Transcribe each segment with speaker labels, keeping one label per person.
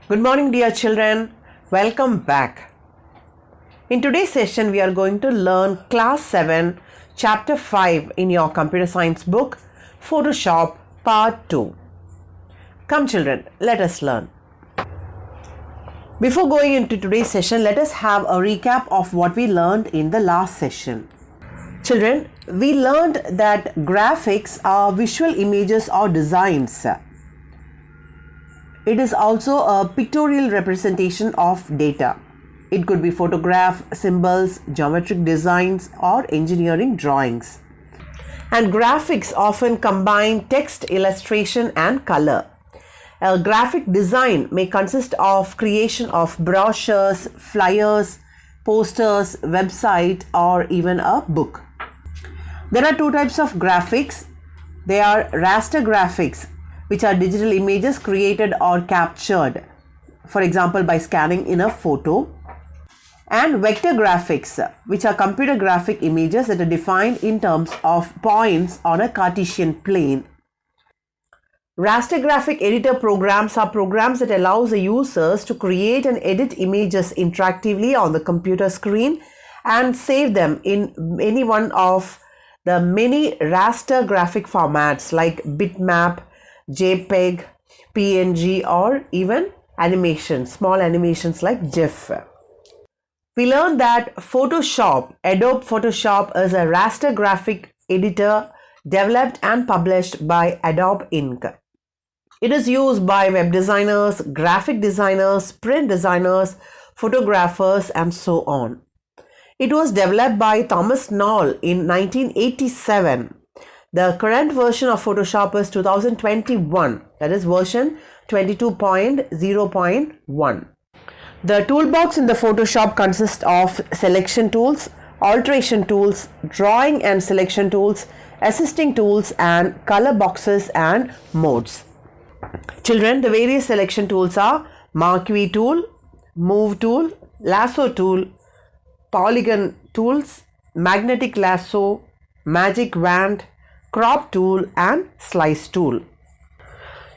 Speaker 1: Good morning, dear children. Welcome back. In today's session, we are going to learn Class 7, Chapter 5 in your computer science book, Photoshop Part 2. Come, children, let us learn. Before going into today's session, let us have a recap of what we learned in the last session. Children, we learned that graphics are visual images or designs. It is also a pictorial representation of data. It could be photograph, symbols, geometric designs, or engineering drawings. And graphics often combine text, illustration, and color. A graphic design may consist of creation of brochures, flyers, posters, website, or even a book. There are two types of graphics. They are raster graphics, which are digital images created or captured, for example, by scanning in a photo, and vector graphics, which are computer graphic images that are defined in terms of points on a Cartesian plane. Raster graphic editor programs are programs that allow the users to create and edit images interactively on the computer screen and save them in any one of the many raster graphic formats like bitmap, JPEG, PNG, or even animations, small animations like GIF. We learned that Adobe Photoshop is a raster graphic editor developed and published by Adobe Inc. It is used by web designers, graphic designers, print designers, photographers, and so on. It was developed by Thomas Knoll in 1987. The current version of Photoshop is 2021, that is version 22.0.1. The toolbox in the Photoshop consists of selection tools, alteration tools, drawing and selection tools, assisting tools, and color boxes and modes. Children, the various selection tools are Marquee tool, Move tool, Lasso tool, Polygon tools, Magnetic lasso, Magic wand, Crop tool, and Slice tool.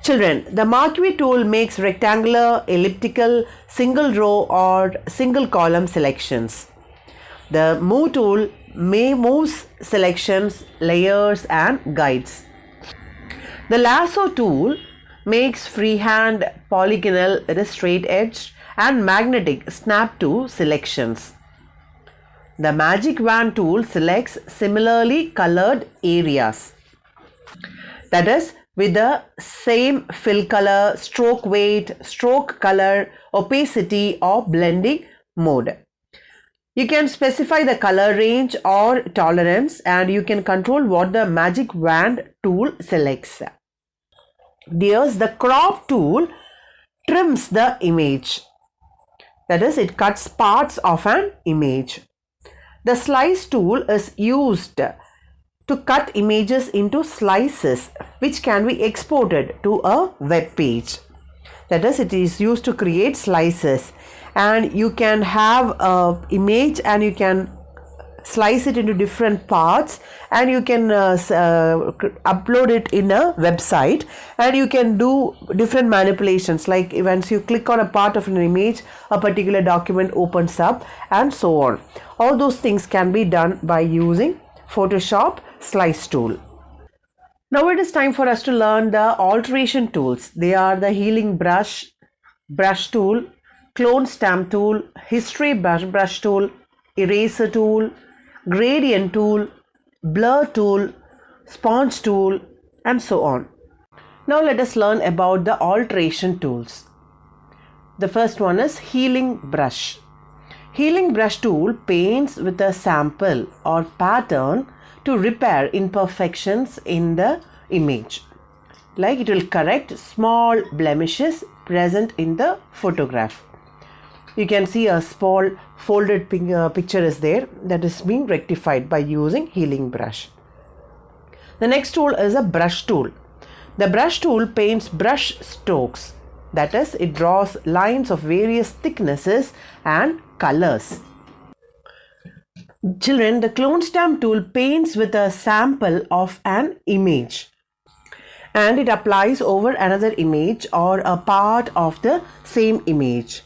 Speaker 1: Children, the Marquee tool makes rectangular, elliptical, single row or single column selections. The Move tool moves selections, layers, and guides. The Lasso tool makes freehand, polygonal, straight edged, and magnetic snap to selections. The Magic wand tool selects similarly colored areas, that is, with the same fill color, stroke weight, stroke color, opacity, or blending mode. You can specify the color range or tolerance, and you can control what the Magic wand tool selects. There's the Crop tool trims the image, that is, it cuts parts of an image. The Slice tool is used to cut images into slices which can be exported to a web page. That is, it is used to create slices, and you can have an image and you can slice it into different parts, and you can upload it in a website, and you can do different manipulations, like once you click on a part of an image, a particular document opens up, and so on. All those things can be done by using Photoshop Slice tool. Now it is time for us to learn the alteration tools. They are the Healing brush tool, Clone stamp tool, History brush tool, Eraser tool, Gradient tool, Blur tool, Sponge tool, and so on. Now let us learn about the alteration tools. The first one is Healing brush. Healing brush tool paints with a sample or pattern to repair imperfections in the image. Like, it will correct small blemishes present in the photograph. You can see a small folded picture is there that is being rectified by using Healing brush. The next tool is a brush tool. The brush tool paints brush strokes, that is, it draws lines of various thicknesses and colors. Children, the Clone stamp tool paints with a sample of an image. and it applies over another image or a part of the same image.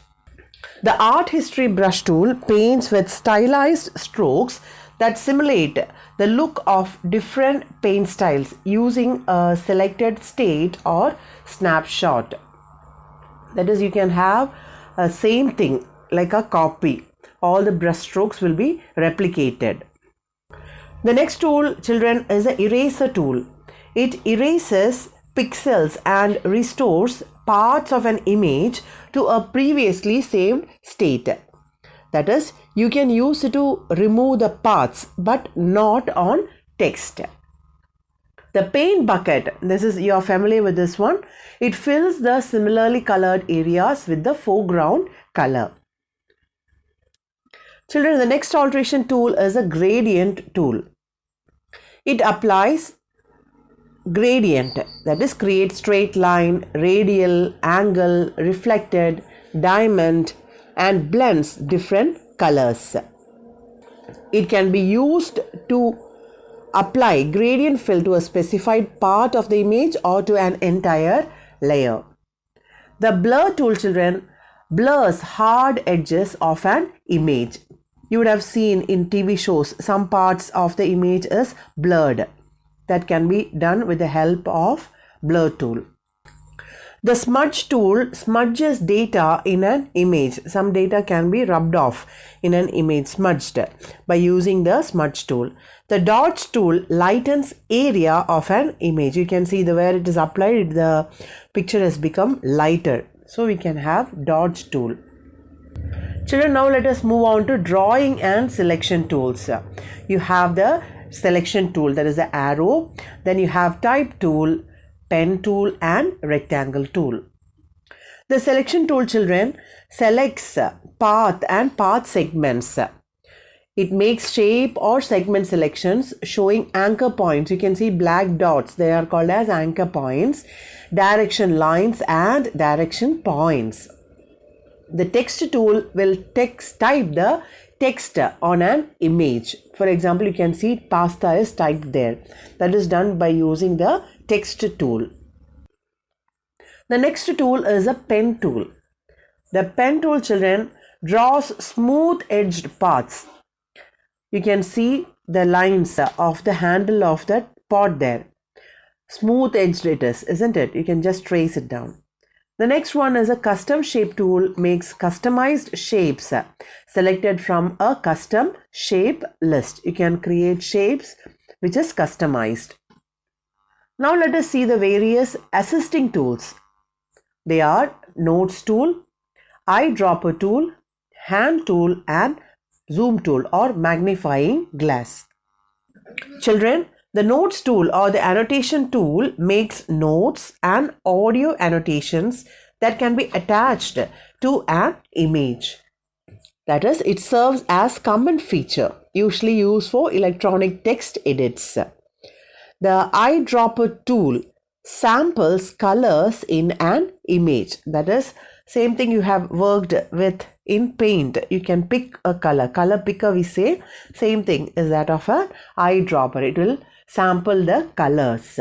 Speaker 1: The art history brush tool paints with stylized strokes that simulate the look of different paint styles using a selected state or snapshot. That is, you can have a same thing like a copy. All the brush strokes will be replicated. The next tool, children, is the eraser tool. It erases pixels and restores parts of an image to a previously saved state. That is, you can use it to remove the parts but not on text. The paint bucket, this is, you are familiar with this one. It fills the similarly colored areas with the foreground color. Children, the next alteration tool is a gradient tool. It applies gradient, that is, create straight line, radial, angle, reflected, diamond, and blends different colors. It can be used to apply gradient fill to a specified part of the image or to an entire layer. The blur tool, children, blurs hard edges of an image. You would have seen in TV shows some parts of the image is blurred. That can be done with the help of blur tool. The smudge tool smudges data in an image. Some data can be rubbed off in an image, smudged, by using the smudge tool. The dodge tool lightens area of an image. You can see where it is applied, the picture has become lighter. So we can have dodge tool. Children, now let us move on to drawing and selection tools. You have the selection tool, that is the arrow. Then you have type tool, pen tool, and rectangle tool. The selection tool, children, selects path and path segments. It makes shape or segment selections showing anchor points. You can see black dots, they are called as anchor points, direction lines, and direction points. The text tool will type the text on an image. For example, you can see pasta is typed there. That is done by using the text tool. The next tool is a pen tool. The pen tool, children, draws smooth edged paths. You can see the lines of the handle of that pot there. Smooth edged it is, isn't it? You can just trace it down. The next one is a custom shape tool, makes customized shapes selected from a custom shape list. You can create shapes which is customized. Now let us see the various assisting tools. They are notes tool, eyedropper tool, hand tool, and zoom tool or magnifying glass. Children, the notes tool or the annotation tool makes notes and audio annotations that can be attached to an image. That is, it serves as common feature, usually used for electronic text edits. The eyedropper tool samples colors in an image. That is, same thing you have worked with in paint. You can pick a color picker, we say. Same thing is that of an eyedropper. It will sample the colors.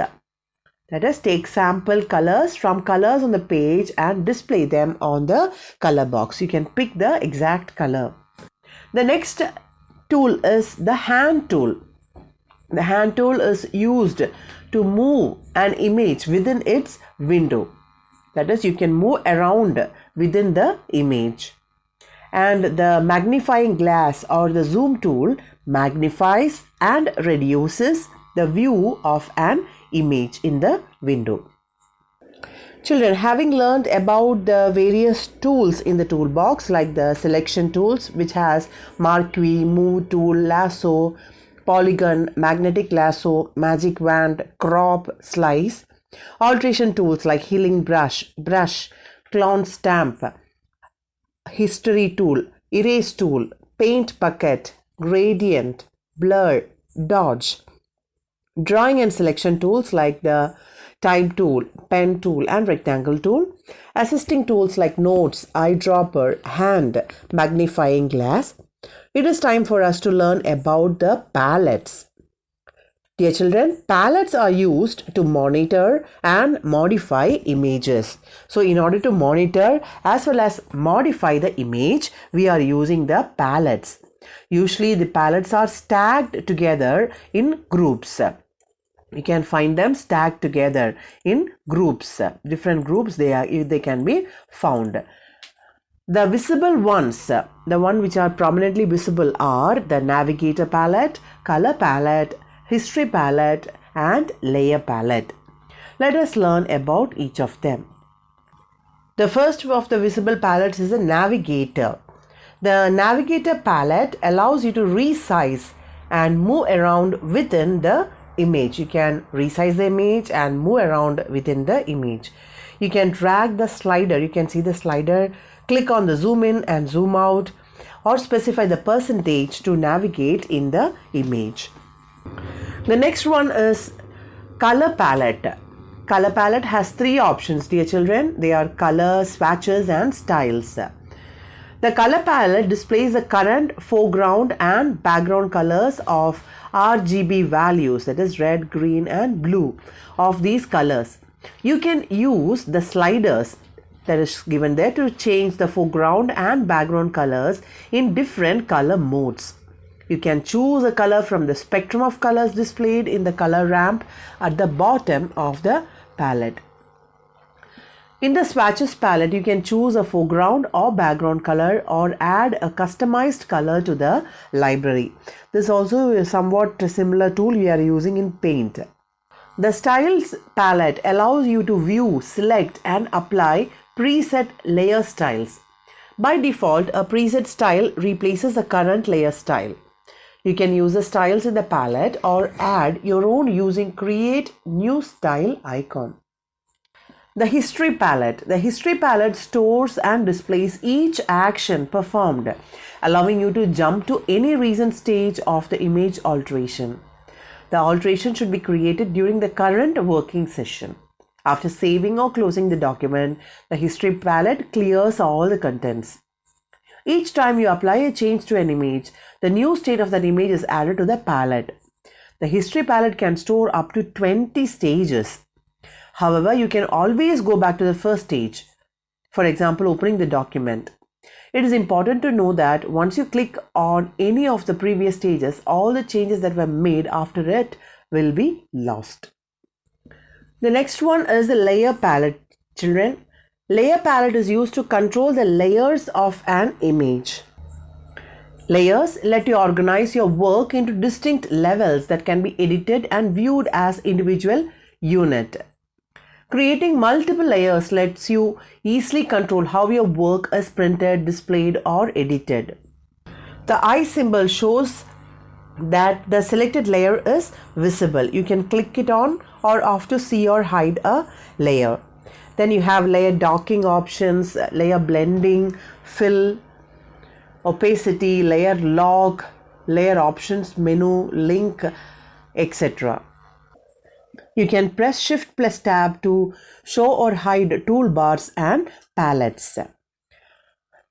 Speaker 1: That is, take sample colors from colors on the page and display them on the color box. You can pick the exact color. The next tool is the hand tool. The hand tool is used to move an image within its window. That is, you can move around within the image. And the magnifying glass or the zoom tool magnifies and reduces the view of an image in the window. Children, having learned about the various tools in the toolbox, like the selection tools, which has marquee, move tool, lasso, polygon, magnetic lasso, magic wand, crop, slice, alteration tools like healing brush, clown stamp, history tool, erase tool, paint bucket, gradient, blur, dodge, drawing and selection tools like the type tool, pen tool, and rectangle tool, assisting tools like notes, eyedropper, hand, magnifying glass. It is time for us to learn about the palettes. Dear children, palettes are used to monitor and modify images. So in order to monitor as well as modify the image, we are using the palettes. Usually the palettes are stacked together in groups. You can find them stacked together in groups. Different groups they can be found. The visible ones, the one which are prominently visible are the navigator palette, color palette, history palette and layer palette. Let us learn about each of them. The first of the visible palettes is a navigator. The navigator palette allows you to resize and move around within the image. You can resize the image and move around within the image. You can drag the slider. You can see the slider. Click on the zoom in and zoom out or specify the percentage to navigate in the image. The next one is color palette. Color palette has three options, dear children. They are color, swatches and styles. The color palette displays the current foreground and background colors of RGB values, that is red, green and blue of these colors. You can use the sliders that is given there to change the foreground and background colors in different color modes. You can choose a color from the spectrum of colors displayed in the color ramp at the bottom of the palette. In the swatches palette, you can choose a foreground or background color or add a customized color to the library. This also is somewhat a similar tool we are using in Paint. The styles palette allows you to view, select and apply preset layer styles. By default, a preset style replaces the current layer style. You can use the styles in the palette or add your own using Create New Style icon. The history palette. The history palette stores and displays each action performed, allowing you to jump to any recent stage of the image alteration. The alteration should be created during the current working session. After saving or closing the document, the history palette clears all the contents. Each time you apply a change to an image, the new state of that image is added to the palette. The history palette can store up to 20 stages. However, you can always go back to the first stage, for example, opening the document. It is important to know that once you click on any of the previous stages, all the changes that were made after it will be lost. The next one is the layer palette, children. Layer palette is used to control the layers of an image. Layers let you organize your work into distinct levels that can be edited and viewed as individual unit. Creating multiple layers lets you easily control how your work is printed, displayed or edited. The eye symbol shows that the selected layer is visible. You can click it on or off to see or hide a layer. Then you have layer docking options, layer blending, fill, opacity, layer lock, layer options, menu, link, etc. You can press Shift plus Tab to show or hide toolbars and palettes.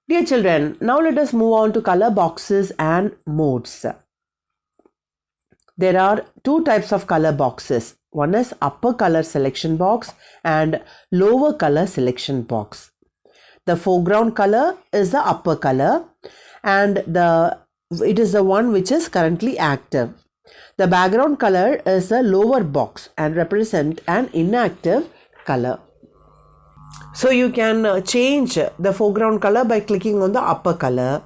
Speaker 1: Dear children, now let us move on to color boxes and modes. There are two types of color boxes. One is upper color selection box and lower color selection box. The foreground color is the upper color and it is the one which is currently active. The background color is the lower box and represent an inactive color. So you can change the foreground color by clicking on the upper color.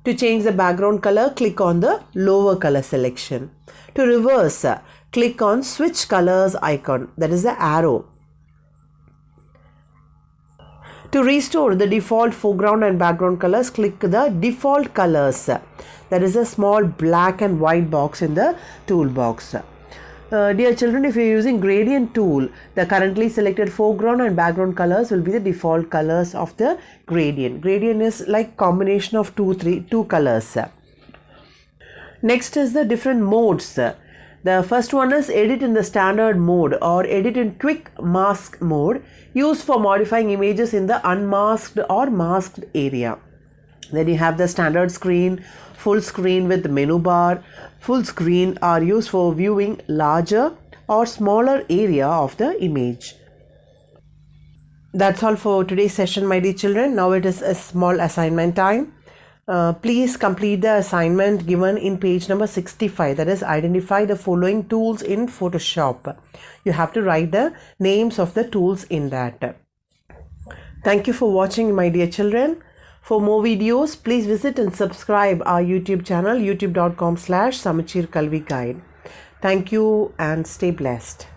Speaker 1: To change the background color, click on the lower color selection. To reverse, click on switch colors icon, that is the arrow. To restore the default foreground and background colors, click the default colors. That is a small black and white box in the toolbox. Dear children, if you are using gradient tool, the currently selected foreground and background colors will be the default colors of the gradient. Gradient is like combination of two colors. Next is the different modes. The first one is edit in the standard mode or edit in quick mask mode, used for modifying images in the unmasked or masked area. Then you have the standard screen, full screen with menu bar. Full screen are used for viewing larger or smaller area of the image. That's all for today's session, my dear children. Now it is a small assignment time. Please complete the assignment given in page number 65, that is, identify the following tools in Photoshop. You have to write the names of the tools in that. Thank you for watching, my dear children. For more videos, please visit and subscribe our YouTube channel, youtube.com/Samachir Kalvi Guide. Thank you and stay blessed.